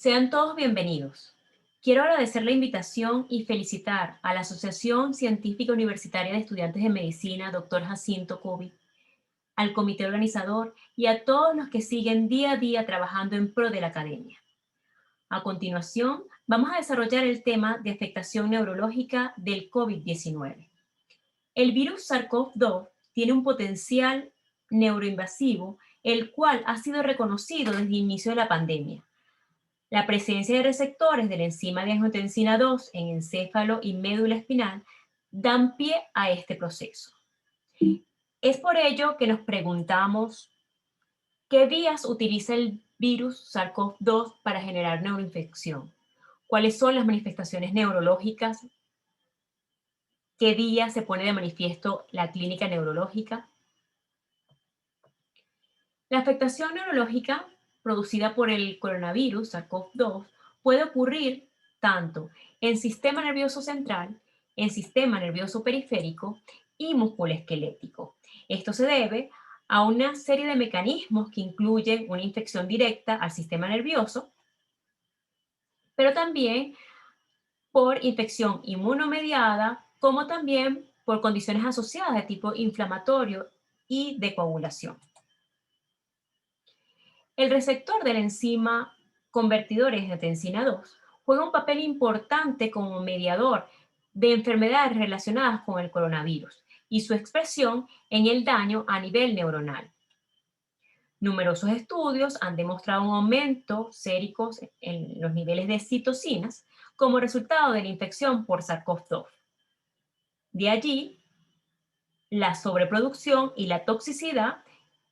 Sean todos bienvenidos. Quiero agradecer la invitación y felicitar a la Asociación Científica Universitaria de Estudiantes de Medicina, Dr. Jacinto Covid, al comité organizador y a todos los que siguen día a día trabajando en pro de la academia. A continuación, vamos a desarrollar el tema de afectación neurológica del COVID-19. El virus SARS-CoV-2 tiene un potencial neuroinvasivo, el cual ha sido reconocido desde el inicio de la pandemia. La presencia de receptores de la enzima de angiotensina 2 en encéfalo y médula espinal dan pie a este proceso. Es por ello que nos preguntamos, ¿qué vías utiliza el virus SARS-CoV-2 para generar neuroinfección? ¿Cuáles son las manifestaciones neurológicas? ¿Qué día se pone de manifiesto la clínica neurológica? La afectación neurológica producida por el coronavirus SARS-CoV-2 puede ocurrir tanto en sistema nervioso central, en sistema nervioso periférico y musculoesquelético. Esto se debe a una serie de mecanismos que incluyen una infección directa al sistema nervioso, pero también por infección inmunomediada, como también por condiciones asociadas de tipo inflamatorio y de coagulación. El receptor de la enzima convertidores de angiotensina 2 juega un papel importante como mediador de enfermedades relacionadas con el coronavirus y su expresión en el daño a nivel neuronal. Numerosos estudios han demostrado un aumento sérico en los niveles de citocinas como resultado de la infección por SARS-CoV-2. De allí, la sobreproducción y la toxicidad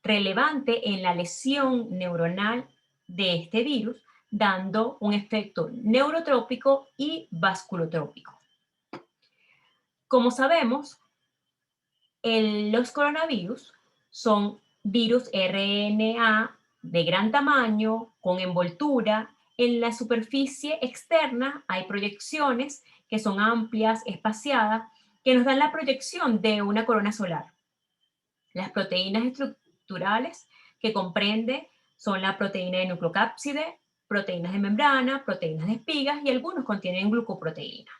relevante en la lesión neuronal de este virus, dando un efecto neurotrópico y vasculotrópico. Como sabemos, los coronavirus son virus RNA de gran tamaño, con envoltura. En la superficie externa hay proyecciones que son amplias, espaciadas, que nos dan la proyección de una corona solar. Las proteínas estructurales que comprende son la proteína de nucleocápside, proteínas de membrana, proteínas de espigas y algunos contienen glucoproteína.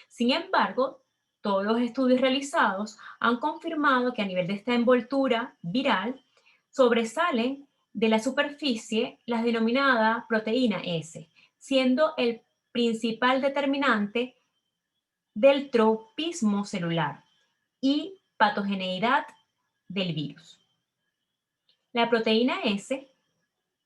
Sin embargo, todos los estudios realizados han confirmado que a nivel de esta envoltura viral sobresalen de la superficie las denominadas proteína S, siendo el principal determinante del tropismo celular y patogeneidad del virus. La proteína S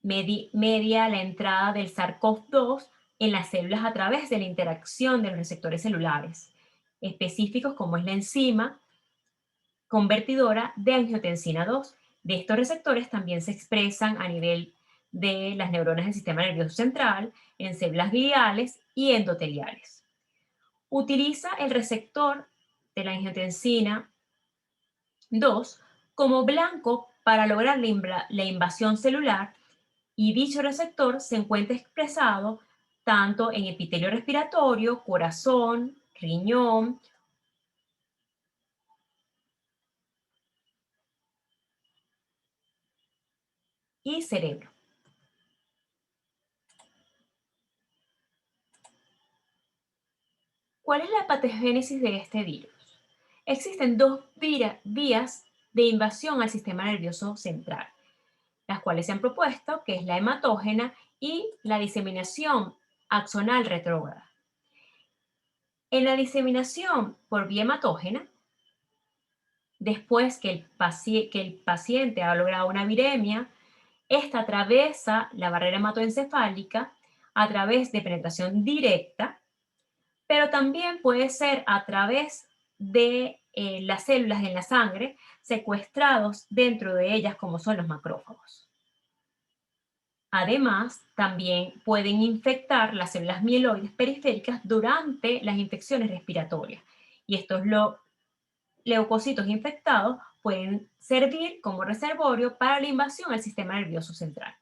media la entrada del SARS-CoV-2 en las células a través de la interacción de los receptores celulares, específicos como es la enzima convertidora de angiotensina 2. De estos receptores también se expresan a nivel de las neuronas del sistema nervioso central, en células gliales y endoteliales. Utiliza el receptor de la angiotensina 2 como blanco para lograr la invasión celular, y dicho receptor se encuentra expresado tanto en epitelio respiratorio, corazón, riñón y cerebro. ¿Cuál es la patogénesis de este virus? Existen dos vías de invasión al sistema nervioso central, las cuales se han propuesto, que es la hematógena y la diseminación axonal retrógrada. En la diseminación por vía hematógena, después que el paciente ha logrado una viremia, esta atraviesa la barrera hematoencefálica a través de penetración directa, pero también puede ser a través de las células en la sangre secuestrados dentro de ellas, como son los macrófagos. Además, también pueden infectar las células mieloides periféricas durante las infecciones respiratorias. Y estos leucocitos infectados pueden servir como reservorio para la invasión al sistema nervioso central.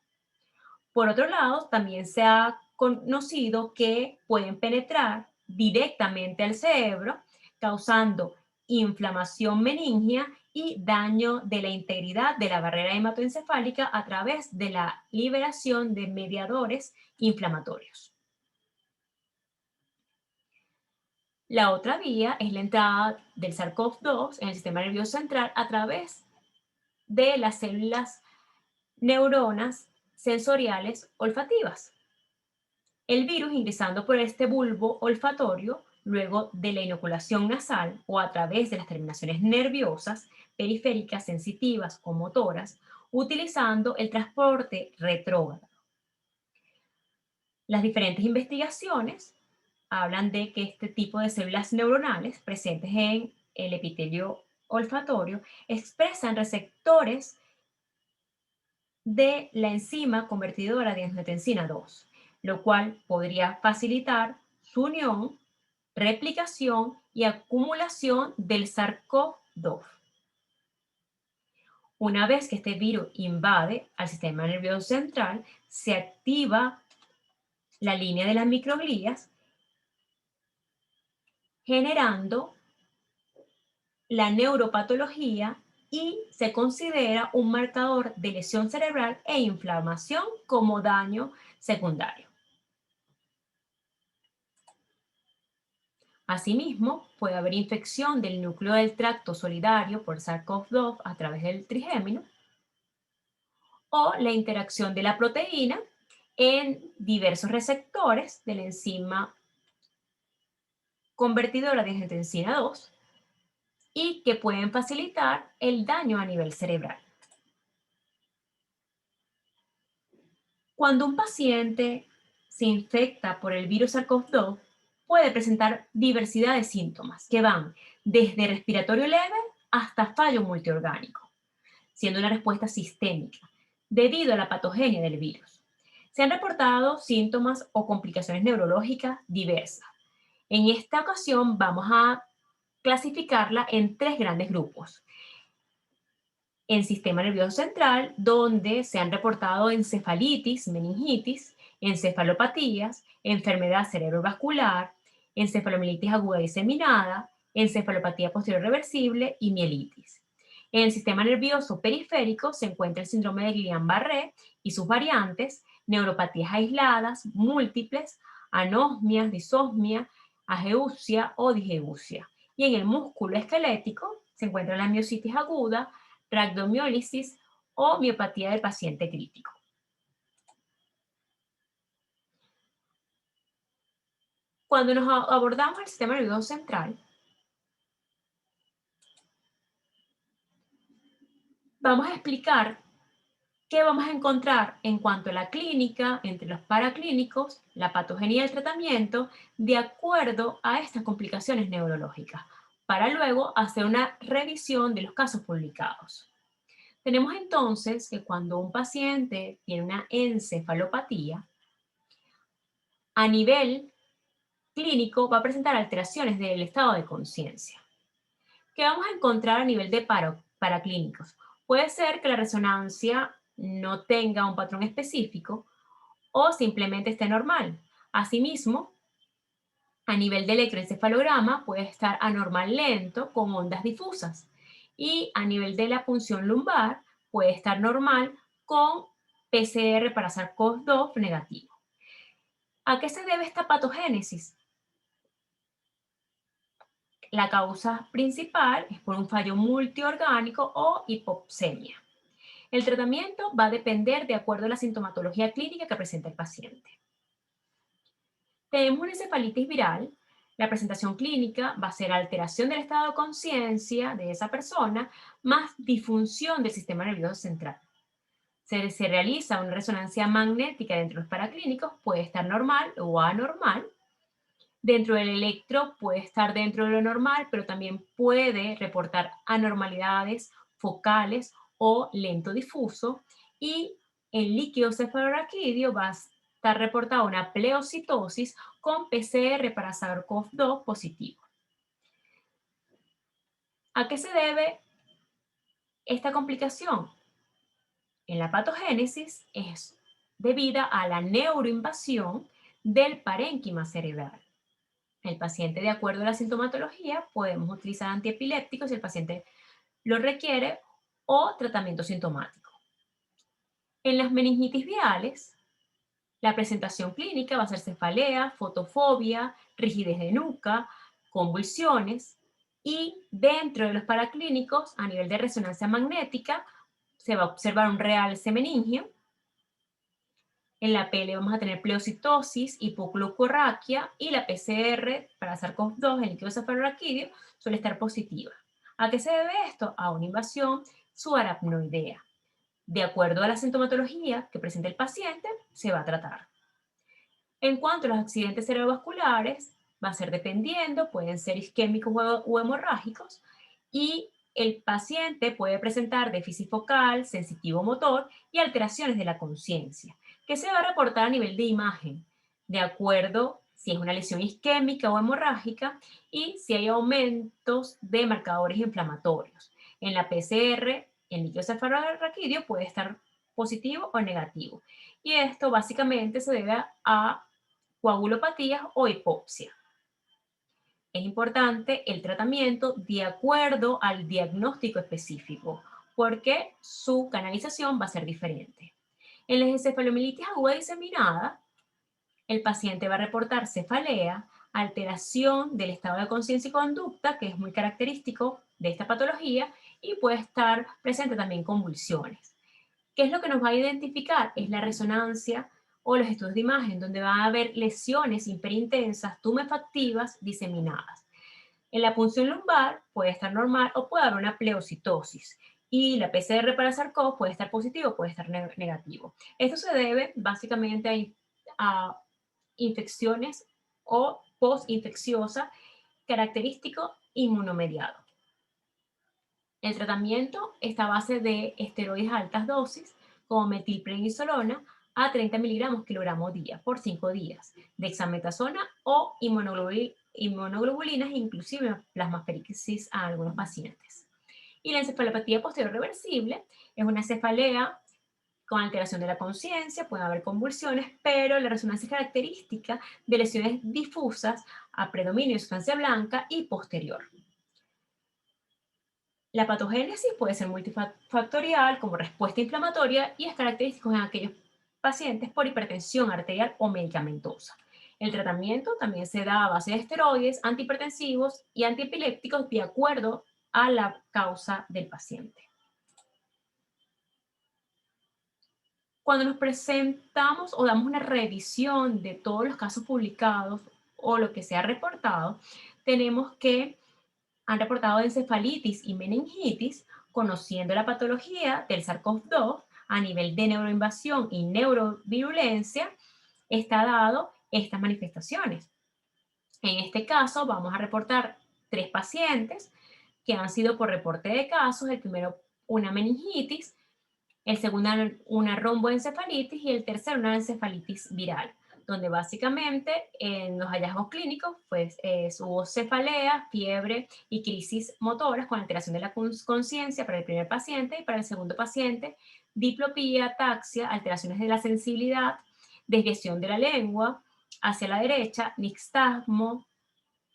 Por otro lado, también se ha conocido que pueden penetrar directamente al cerebro, causando inflamación meningia y daño de la integridad de la barrera hematoencefálica a través de la liberación de mediadores inflamatorios. La otra vía es la entrada del SARS-CoV-2 en el sistema nervioso central a través de las células neuronas sensoriales olfativas. El virus ingresando por este bulbo olfatorio, luego de la inoculación nasal o a través de las terminaciones nerviosas, periféricas, sensitivas o motoras, utilizando el transporte retrógrado. Las diferentes investigaciones hablan de que este tipo de células neuronales presentes en el epitelio olfatorio expresan receptores de la enzima convertidora de angiotensina 2, lo cual podría facilitar su unión, replicación y acumulación del SARS-CoV-2. Una vez que este virus invade al sistema nervioso central, se activa la línea de las microglías, generando la neuropatología y se considera un marcador de lesión cerebral e inflamación como daño secundario. Asimismo, puede haber infección del núcleo del tracto solidario por SARS-CoV-2 a través del trigémino o la interacción de la proteína en diversos receptores de la enzima convertidora de angiotensina 2 y que pueden facilitar el daño a nivel cerebral. Cuando un paciente se infecta por el virus SARS-CoV-2, puede presentar diversidad de síntomas que van desde respiratorio leve hasta fallo multiorgánico, siendo una respuesta sistémica debido a la patogenia del virus. Se han reportado síntomas o complicaciones neurológicas diversas. En esta ocasión vamos a clasificarla en tres grandes grupos. En sistema nervioso central, donde se han reportado encefalitis, meningitis, encefalopatías, enfermedad cerebrovascular, encefalomielitis aguda diseminada, encefalopatía posterior reversible y mielitis. En el sistema nervioso periférico se encuentra el síndrome de Guillain-Barré y sus variantes, neuropatías aisladas, múltiples, anosmias, disosmia, ageusia o digeusia. Y en el músculo esquelético se encuentra la miositis aguda, rhabdomiólisis o miopatía del paciente crítico. Cuando nos abordamos el sistema nervioso central, vamos a explicar qué vamos a encontrar en cuanto a la clínica, entre los paraclínicos, la patogenia y el tratamiento, de acuerdo a estas complicaciones neurológicas, para luego hacer una revisión de los casos publicados. Tenemos entonces que cuando un paciente tiene una encefalopatía, a nivel clínico va a presentar alteraciones del estado de conciencia. ¿Qué vamos a encontrar a nivel de paraclínicos? Puede ser que la resonancia no tenga un patrón específico o simplemente esté normal. Asimismo, a nivel de electroencefalograma puede estar anormal lento con ondas difusas y a nivel de la punción lumbar puede estar normal con PCR para SARS-CoV-2 negativo. ¿A qué se debe esta patogénesis? La causa principal es por un fallo multiorgánico o hipoxemia. El tratamiento va a depender de acuerdo a la sintomatología clínica que presenta el paciente. Tenemos una encefalitis viral. La presentación clínica va a ser alteración del estado de conciencia de esa persona más disfunción del sistema nervioso central. Se realiza una resonancia magnética dentro de los paraclínicos, puede estar normal o anormal. Dentro del electro puede estar dentro de lo normal, pero también puede reportar anormalidades focales o lento difuso. Y en líquido cefalorraquídeo va a estar reportada una pleocitosis con PCR para SARS-CoV-2 positivo. ¿A qué se debe esta complicación? En la patogénesis es debida a la neuroinvasión del parénquima cerebral. El paciente, de acuerdo a la sintomatología, podemos utilizar antiepilépticos si el paciente lo requiere o tratamiento sintomático. En las meningitis virales, la presentación clínica va a ser cefalea, fotofobia, rigidez de nuca, convulsiones, y dentro de los paraclínicos, a nivel de resonancia magnética, se va a observar un realce meningio. En la pele vamos a tener pleocitosis, hipoglucorraquia, y la PCR para SARS-CoV-2, el líquido cefalorraquídeo, suele estar positiva. ¿A qué se debe esto? A una invasión subaracnoidea. De acuerdo a la sintomatología que presenta el paciente, se va a tratar. En cuanto a los accidentes cerebrovasculares, va a ser dependiendo, pueden ser isquémicos o hemorrágicos, y el paciente puede presentar déficit focal, sensitivo motor y alteraciones de la conciencia, que se va a reportar a nivel de imagen, de acuerdo si es una lesión isquémica o hemorrágica y si hay aumentos de marcadores inflamatorios. En la PCR, el líquido cefalorraquídeo puede estar positivo o negativo. Y esto básicamente se debe a coagulopatías o hipopsia. Es importante el tratamiento de acuerdo al diagnóstico específico, porque su canalización va a ser diferente. En la encefalomielitis aguda diseminada, el paciente va a reportar cefalea, alteración del estado de conciencia y conducta, que es muy característico de esta patología, y puede estar presente también convulsiones. ¿Qué es lo que nos va a identificar? Es la resonancia o los estudios de imagen, donde va a haber lesiones hiperintensas, tumefactivas, diseminadas. En la punción lumbar puede estar normal o puede haber una pleocitosis. Y la PCR para SARS-CoV puede estar positivo o puede estar negativo. Esto se debe básicamente a infecciones o postinfecciosas característico inmunomediado. El tratamiento está a base de esteroides a altas dosis, como metilprednisolona, a 30 miligramos kilogramo día por 5 días, dexametasona o inmunoglobulinas, inclusive plasmaférexis a algunos pacientes. Y la encefalopatía posterior reversible es una cefalea con alteración de la conciencia, puede haber convulsiones, pero la resonancia es característica de lesiones difusas a predominio de sustancia blanca y posterior. La patogénesis puede ser multifactorial como respuesta inflamatoria y es característico en aquellos pacientes por hipertensión arterial o medicamentosa. El tratamiento también se da a base de esteroides, antihipertensivos y antiepilépticos de acuerdo a la causa del paciente. Cuando nos presentamos o damos una revisión de todos los casos publicados o lo que se ha reportado, tenemos que han reportado encefalitis y meningitis, conociendo la patología del SARS-CoV-2 a nivel de neuroinvasión y neurovirulencia, está dado estas manifestaciones. En este caso vamos a reportar 3 pacientes que han sido por reporte de casos, el primero una meningitis, el segundo una romboencefalitis y el tercero una encefalitis viral, donde básicamente en los hallazgos clínicos pues, hubo cefalea, fiebre y crisis motoras con alteración de la conciencia para el primer paciente y para el segundo paciente diplopía, ataxia, alteraciones de la sensibilidad, desviación de la lengua hacia la derecha, nixtasmo,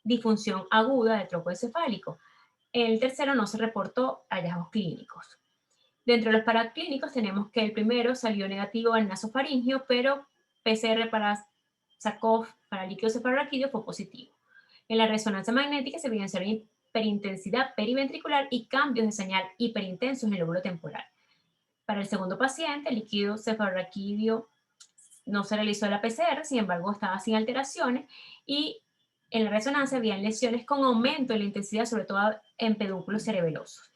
disfunción aguda del tronco encefálico. El tercero no se reportó hallazgos clínicos. Dentro de los paraclínicos tenemos que el primero salió negativo en nasofaringio, pero PCR para SARS-CoV, para líquido cefalorraquídeo, fue positivo. En la resonancia magnética se evidenciaron hiperintensidad periventricular y cambios de señal hiperintensos en el lóbulo temporal. Para el segundo paciente, el líquido cefalorraquídeo no se realizó la PCR, sin embargo estaba sin alteraciones y en la resonancia habían lesiones con aumento de la intensidad, sobre todo en pedúnculos cerebelosos,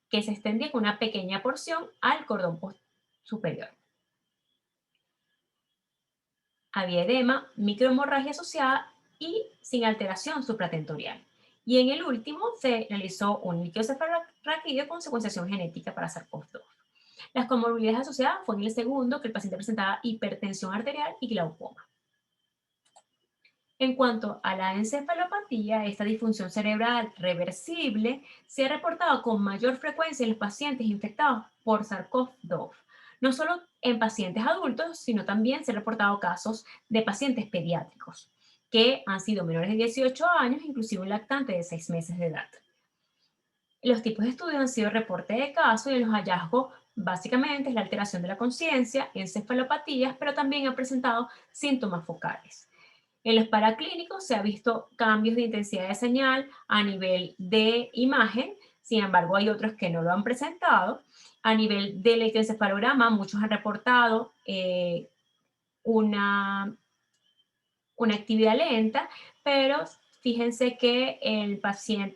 que se extendía con una pequeña porción al cordón superior. Había edema, microhemorragia asociada y sin alteración supratentorial. Y en el último se realizó un líquido cefalorraquídeo con secuenciación genética para SARS-CoV-2. Las comorbilidades asociadas fue en el segundo que el paciente presentaba hipertensión arterial y glaucoma. En cuanto a la encefalopatía, esta disfunción cerebral reversible se ha reportado con mayor frecuencia en los pacientes infectados por SARS-CoV-2, no solo en pacientes adultos, sino también se han reportado casos de pacientes pediátricos que han sido menores de 18 años, inclusive un lactante de 6 meses de edad. Los tipos de estudios han sido reporte de casos y los hallazgos básicamente es la alteración de la conciencia, encefalopatías, pero también han presentado síntomas focales. En los paraclínicos se ha visto cambios de intensidad de señal a nivel de imagen, sin embargo hay otros que no lo han presentado. A nivel del electroencefalograma, muchos han reportado una una actividad lenta, pero fíjense que el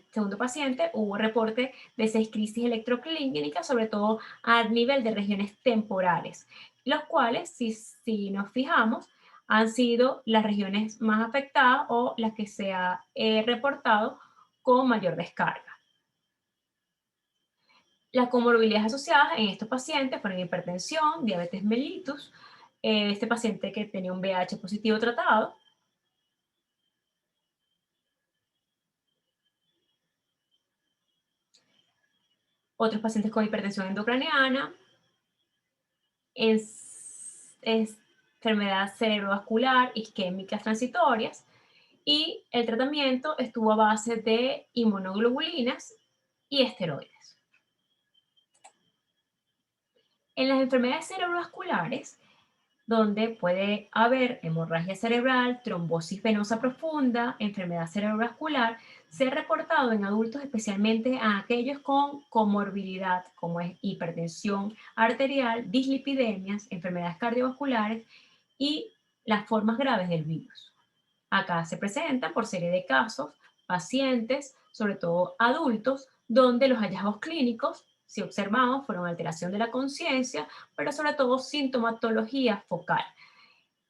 segundo paciente hubo reporte de 6 crisis electroclínicas, sobre todo a nivel de regiones temporales, los cuales, si nos fijamos, han sido las regiones más afectadas o las que se ha reportado con mayor descarga. Las comorbilidades asociadas en estos pacientes fueron hipertensión, diabetes mellitus, este paciente que tenía un VIH positivo tratado, otros pacientes con hipertensión endocraniana, enfermedad cerebrovascular, isquémicas transitorias, y el tratamiento estuvo a base de inmunoglobulinas y esteroides. En las enfermedades cerebrovasculares, donde puede haber hemorragia cerebral, trombosis venosa profunda, enfermedad cerebrovascular, se ha reportado en adultos, especialmente a aquellos con comorbilidad, como es hipertensión arterial, dislipidemias, enfermedades cardiovasculares y las formas graves del virus. Acá se presentan por serie de casos pacientes, sobre todo adultos, donde los hallazgos clínicos, si observamos, fueron alteración de la conciencia, pero sobre todo sintomatología focal.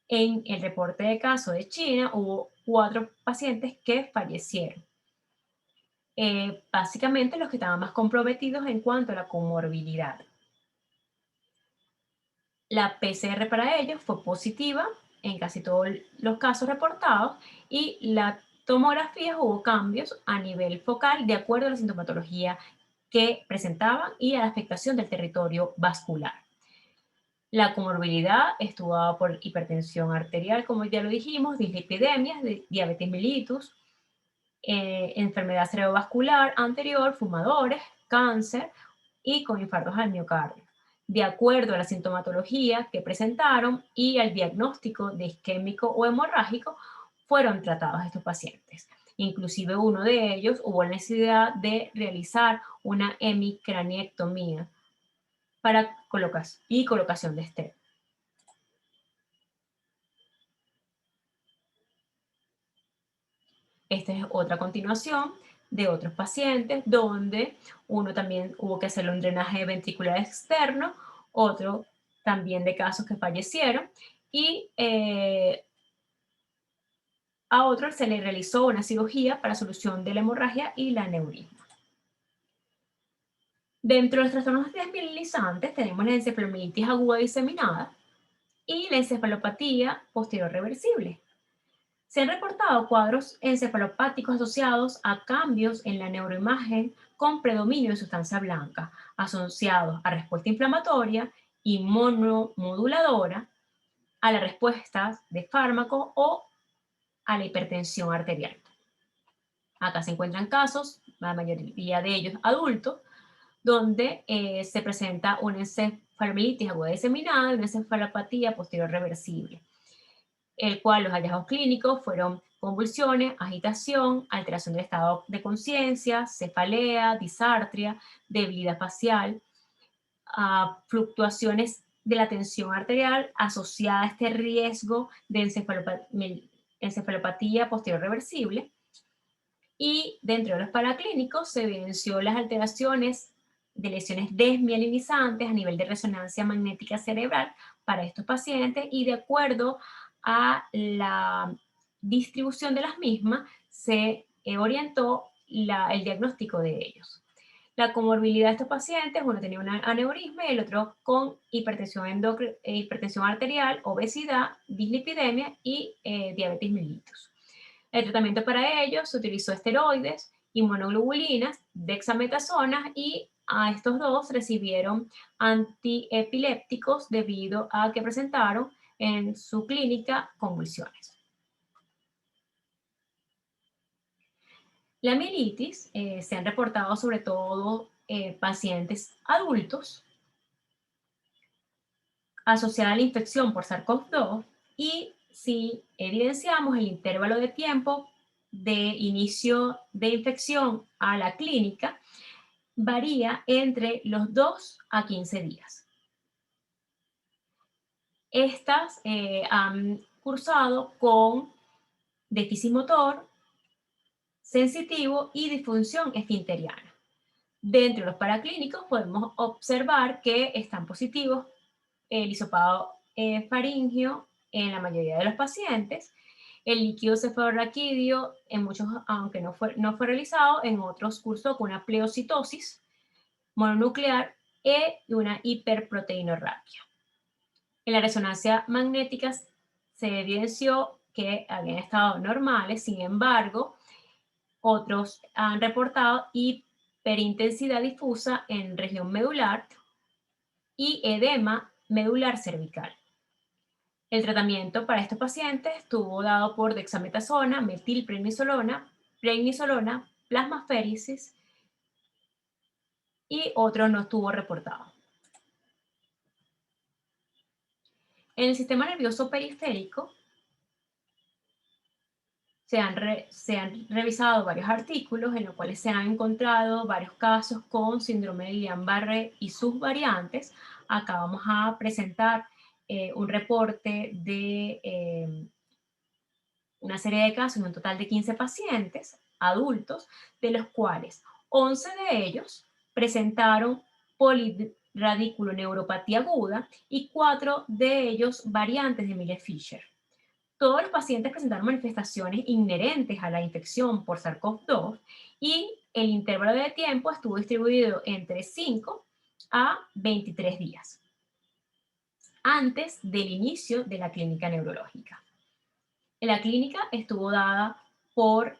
En el reporte de caso de China hubo 4 pacientes que fallecieron. Básicamente los que estaban más comprometidos en cuanto a la comorbilidad. La PCR para ellos fue positiva en casi todos los casos reportados y la tomografía hubo cambios a nivel focal de acuerdo a la sintomatología que presentaban y a la afectación del territorio vascular. La comorbilidad estuvo dada por hipertensión arterial, como ya lo dijimos, dislipidemias, diabetes mellitus, enfermedad cerebrovascular anterior, fumadores, cáncer y con infartos al miocardio. De acuerdo a la sintomatología que presentaron y al diagnóstico de isquémico o hemorrágico, fueron tratados estos pacientes. Inclusive uno de ellos hubo necesidad de realizar una hemicraniectomía para colocación de stent. Esta es otra continuación de otros pacientes donde uno también hubo que hacerle un drenaje ventricular externo, otro también de casos que fallecieron y a otro se le realizó una cirugía para solución de la hemorragia y la aneurisma. Dentro de los trastornos desmielinizantes tenemos la encefalomielitis aguda diseminada y la encefalopatía posterior reversible. Se han reportado cuadros encefalopáticos asociados a cambios en la neuroimagen con predominio de sustancia blanca, asociados a respuesta inflamatoria, inmunomoduladora, a la respuesta de fármaco o a la hipertensión arterial. Acá se encuentran casos, la mayoría de ellos adultos, donde se presenta una encefalomielitis aguda diseminada y una encefalopatía posterior reversible, el cual los hallazgos clínicos fueron convulsiones, agitación, alteración del estado de conciencia, cefalea, disartria, debilidad facial, fluctuaciones de la tensión arterial asociada a este riesgo de encefalopatía posterior reversible. Y dentro de los paraclínicos se evidenció las alteraciones de lesiones desmielinizantes a nivel de resonancia magnética cerebral para estos pacientes y de acuerdo a la distribución de las mismas se orientó el diagnóstico de ellos. La comorbilidad de estos pacientes, uno tenía un aneurisma y el otro con hipertensión arterial, obesidad, dislipidemia y diabetes mellitus. El tratamiento para ellos se utilizó esteroides, inmunoglobulinas, dexametasona y a estos dos recibieron antiepilépticos debido a que presentaron en su clínica convulsiones. La mielitis se han reportado sobre todo pacientes adultos asociada a la infección por SARS-CoV-2 y si evidenciamos el intervalo de tiempo de inicio de infección a la clínica, varía entre los 2 a 15 días. Estas han cursado con déficit motor, sensitivo y disfunción esfinteriana. Dentro de los paraclínicos podemos observar que están positivos el hisopado faríngeo en la mayoría de los pacientes, el líquido cefalorraquídeo en muchos, aunque no fue realizado, en otros cursó con una pleocitosis mononuclear y una hiperproteinorraquia. En la resonancia magnética se evidenció que habían estado normales, sin embargo, otros han reportado hiperintensidad difusa en región medular y edema medular cervical. El tratamiento para estos pacientes estuvo dado por dexametasona, metilprednisolona, plasmaféresis y otro no estuvo reportado. En el sistema nervioso periférico se han revisado varios artículos en los cuales se han encontrado varios casos con síndrome de Guillain-Barré y sus variantes. Acá vamos a presentar un reporte de una serie de casos, un total de 15 pacientes adultos, de los cuales 11 de ellos presentaron poliradiculoneuropatía aguda y 4 de ellos variantes de Miller-Fisher. Todos los pacientes presentaron manifestaciones inherentes a la infección por SARS-CoV-2 y el intervalo de tiempo estuvo distribuido entre 5 a 23 días antes del inicio de la clínica neurológica. En la clínica estuvo dada por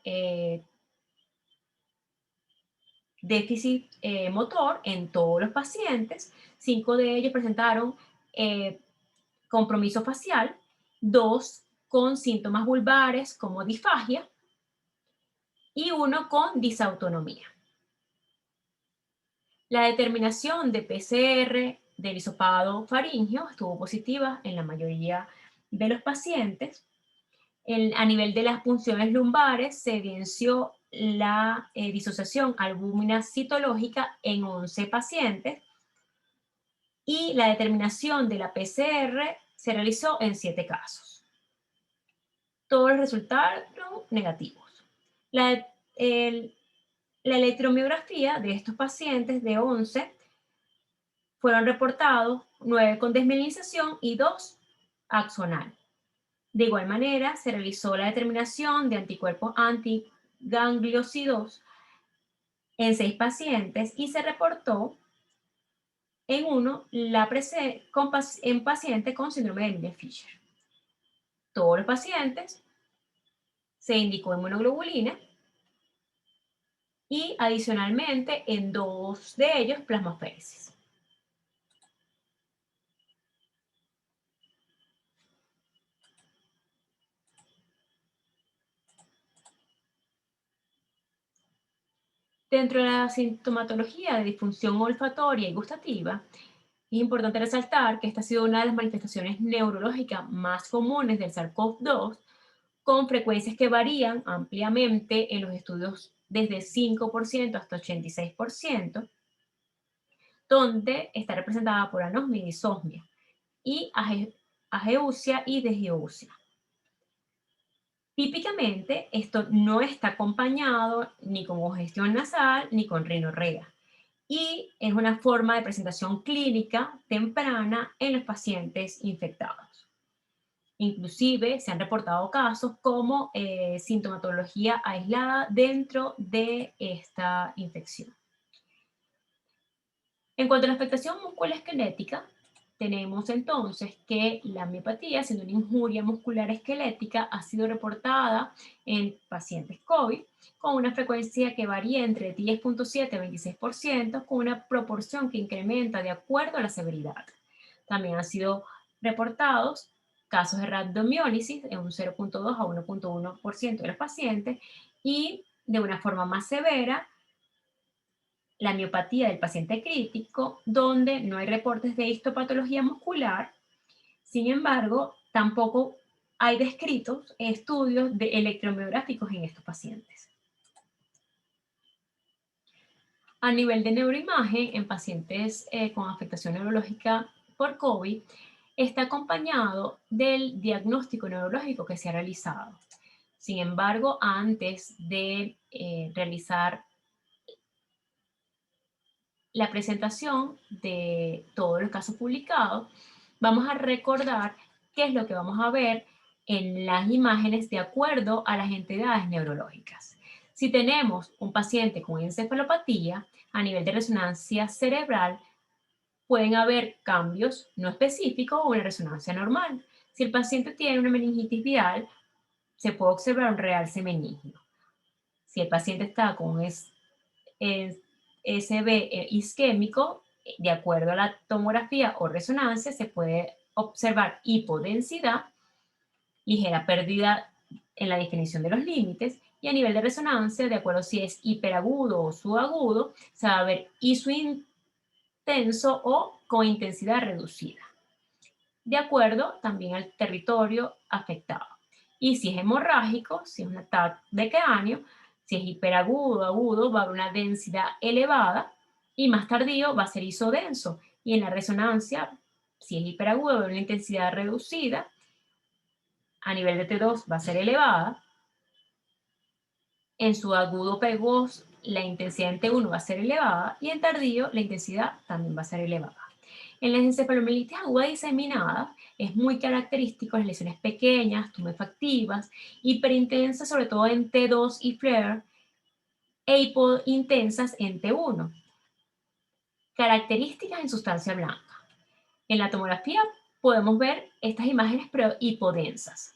déficit motor en todos los pacientes. 5 de ellos presentaron compromiso facial, 2 con síntomas vulvares como disfagia y 1 con disautonomía. La determinación de PCR del hisopado faríngeo estuvo positiva en la mayoría de los pacientes. A nivel de las punciones lumbares se evidenció la disociación albúmina citológica en 11 pacientes y la determinación de la PCR se realizó en 7 casos. Todos los resultados negativos. La electromiografía de estos pacientes de 11 fueron reportados 9 con desmielinización y 2 axonal. De igual manera, se realizó la determinación de anticuerpos antigangliosidos en 6 pacientes y se reportó en uno en paciente con síndrome de Miller-Fisher. Todos los pacientes se indicó inmunoglobulina y adicionalmente en 2 de ellos plasmaféresis. Dentro de la sintomatología de disfunción olfatoria y gustativa, es importante resaltar que esta ha sido una de las manifestaciones neurológicas más comunes del SARS-CoV-2, con frecuencias que varían ampliamente en los estudios desde 5% hasta 86%, donde está representada por anosmia y disosmia, y ageusia y desgeusia. Típicamente, esto no está acompañado ni con congestión nasal ni con rinorrea, y es una forma de presentación clínica temprana en los pacientes infectados. Inclusive se han reportado casos como sintomatología aislada dentro de esta infección. En cuanto a la afectación musculoesquelética, tenemos entonces que la miopatía, siendo una injuria muscular esquelética, ha sido reportada en pacientes COVID con una frecuencia que varía entre 10.7 a 26%, con una proporción que incrementa de acuerdo a la severidad. También han sido reportados casos de rhabdomiólisis en un 0.2 a 1.1% de los pacientes y de una forma más severa la miopatía del paciente crítico, donde no hay reportes de histopatología muscular. Sin embargo, tampoco hay descritos estudios de electromiográficos en estos pacientes. A nivel de neuroimagen, en pacientes con afectación neurológica por COVID, está acompañado del diagnóstico neurológico que se ha realizado. Sin embargo, antes de realizar la presentación de todos los casos publicados, vamos a recordar qué es lo que vamos a ver en las imágenes de acuerdo a las entidades neurológicas. Si tenemos un paciente con encefalopatía, a nivel de resonancia cerebral, pueden haber cambios no específicos o una resonancia normal. Si el paciente tiene una meningitis viral, se puede observar un realce meningio. Si el paciente está con SB isquémico, de acuerdo a la tomografía o resonancia, se puede observar hipodensidad, ligera pérdida en la definición de los límites, y a nivel de resonancia, de acuerdo si es hiperagudo o subagudo, se va a ver isointenso o con intensidad reducida, de acuerdo también al territorio afectado. Y si es hemorrágico, si es un ataque de cráneo, si es hiperagudo, agudo, va a haber una densidad elevada, y más tardío va a ser isodenso. Y en la resonancia, si es hiperagudo, va a haber una intensidad reducida, a nivel de T2 va a ser elevada, en su agudo P2 la intensidad en T1 va a ser elevada, y en tardío la intensidad también va a ser elevada. En las encefalomielitis aguda diseminada es muy característico las lesiones pequeñas, tumefactivas, hiperintensas sobre todo en T2 y FLAIR, e hipointensas en T1. Características en sustancia blanca. En la tomografía podemos ver estas imágenes pero hipodensas.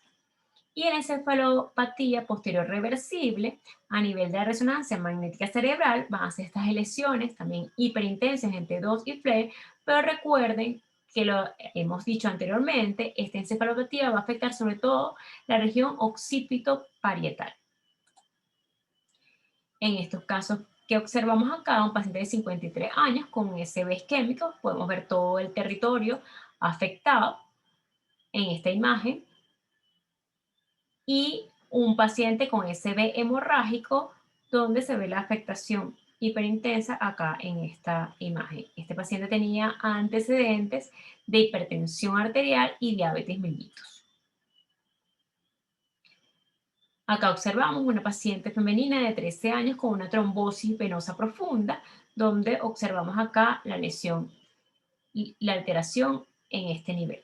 Y en encefalopatía posterior reversible, a nivel de resonancia magnética cerebral, van a ser estas lesiones también hiperintensas en T2 y FLAIR, pero recuerden que lo hemos dicho anteriormente, esta encefalopatía va a afectar sobre todo la región occipito-parietal. En estos casos que observamos acá, un paciente de 53 años con SB isquémico, podemos ver todo el territorio afectado en esta imagen, y un paciente con SB hemorrágico, donde se ve la afectación hiperintensa acá en esta imagen. Este paciente tenía antecedentes de hipertensión arterial y diabetes mellitus. Acá observamos una paciente femenina de 13 años con una trombosis venosa profunda, donde observamos acá la lesión y la alteración en este nivel.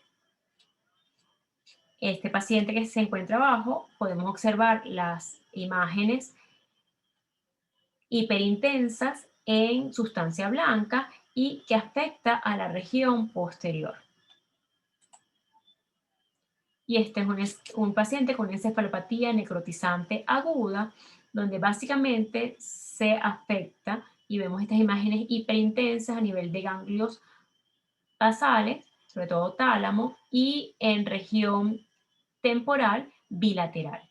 Este paciente que se encuentra abajo, podemos observar las imágenes hiperintensas en sustancia blanca y que afecta a la región posterior. Y este es un paciente con encefalopatía necrotizante aguda, donde básicamente se afecta y vemos estas imágenes hiperintensas a nivel de ganglios basales, sobre todo tálamo, y en región temporal bilateral.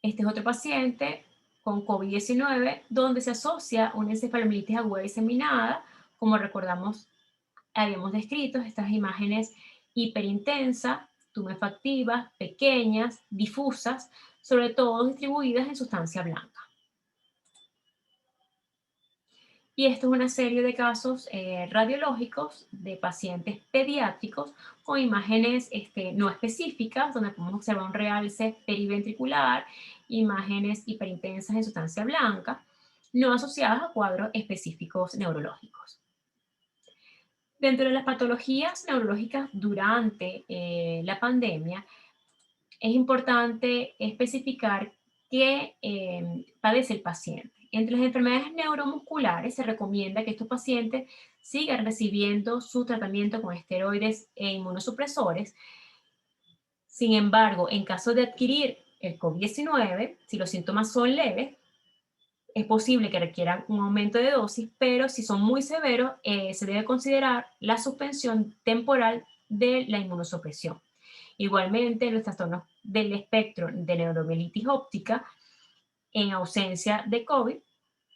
Este es otro paciente con COVID-19 donde se asocia una encefalomielitis aguda diseminada, como recordamos, habíamos descrito estas imágenes hiperintensas, tumefactivas, pequeñas, difusas, sobre todo distribuidas en sustancia blanca. Y esto es una serie de casos radiológicos de pacientes pediátricos con imágenes no específicas, donde podemos observar un realce periventricular, imágenes hiperintensas en sustancia blanca, no asociadas a cuadros específicos neurológicos. Dentro de las patologías neurológicas durante la pandemia, es importante especificar qué padece el paciente. Entre las enfermedades neuromusculares se recomienda que estos pacientes sigan recibiendo su tratamiento con esteroides e inmunosupresores. Sin embargo, en caso de adquirir el COVID-19, si los síntomas son leves, es posible que requieran un aumento de dosis, pero si son muy severos, se debe considerar la suspensión temporal de la inmunosupresión. Igualmente, los trastornos del espectro de neuromielitis óptica, en ausencia de COVID,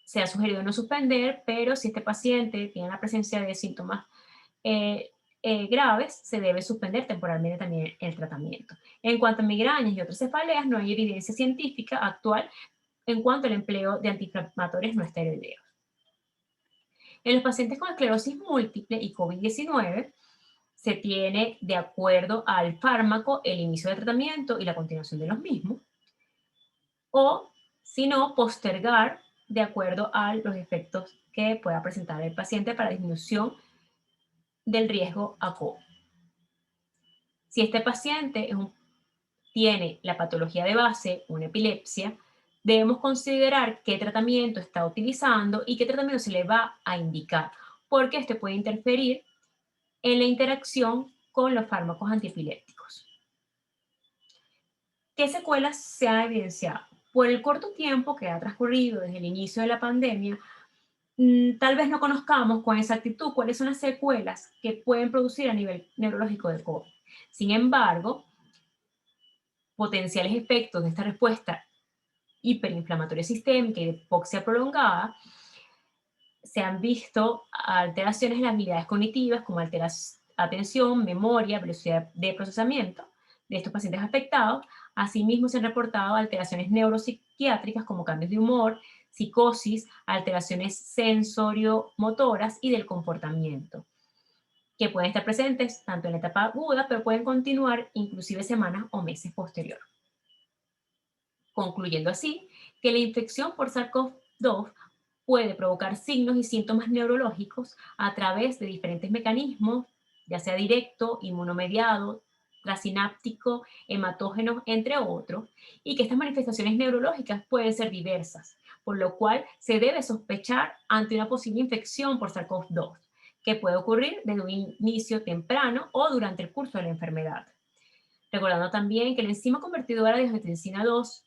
se ha sugerido no suspender, pero si este paciente tiene la presencia de síntomas eh, graves, se debe suspender temporalmente también el tratamiento. En cuanto a migrañas y otras cefaleas, no hay evidencia científica actual en cuanto al empleo de antiinflamatorios no esteroideos. En los pacientes con esclerosis múltiple y COVID-19, se tiene, de acuerdo al fármaco, el inicio del tratamiento y la continuación de los mismos, o si no, postergar de acuerdo a los efectos que pueda presentar el paciente para disminución del riesgo a COVID. Si este paciente tiene la patología de base, una epilepsia, debemos considerar qué tratamiento está utilizando y qué tratamiento se le va a indicar, porque este puede interferir en la interacción con los fármacos antiepilépticos. ¿Qué secuelas se han evidenciado? Por el corto tiempo que ha transcurrido desde el inicio de la pandemia, tal vez no conozcamos con exactitud cuáles son las secuelas que pueden producir a nivel neurológico del COVID. Sin embargo, potenciales efectos de esta respuesta hiperinflamatoria sistémica y de hipoxia prolongada, se han visto alteraciones en las habilidades cognitivas como atención, memoria, velocidad de procesamiento de estos pacientes afectados. Asimismo, se han reportado alteraciones neuropsiquiátricas como cambios de humor, psicosis, alteraciones sensorio-motoras y del comportamiento, que pueden estar presentes tanto en la etapa aguda, pero pueden continuar inclusive semanas o meses posterior. Concluyendo así que la infección por SARS-CoV-2 puede provocar signos y síntomas neurológicos a través de diferentes mecanismos, ya sea directo, inmunomediado, trasináptico, hematógeno, entre otros, y que estas manifestaciones neurológicas pueden ser diversas, por lo cual se debe sospechar ante una posible infección por SARS-CoV-2, que puede ocurrir desde un inicio temprano o durante el curso de la enfermedad. Recordando también que la enzima convertidora de angiotensina 2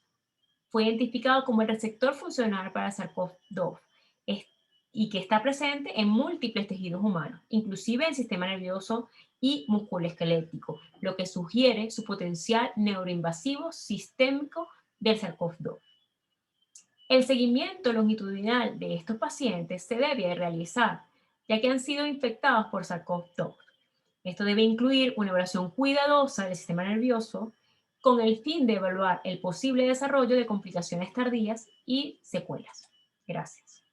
fue identificado como el receptor funcional para SARS-CoV-2 y que está presente en múltiples tejidos humanos, inclusive en el sistema nervioso y musculoesquelético, lo que sugiere su potencial neuroinvasivo sistémico del SARS-CoV-2. El seguimiento longitudinal de estos pacientes se debe realizar, ya que han sido infectados por SARS-CoV-2. Esto debe incluir una evaluación cuidadosa del sistema nervioso con el fin de evaluar el posible desarrollo de complicaciones tardías y secuelas. Gracias.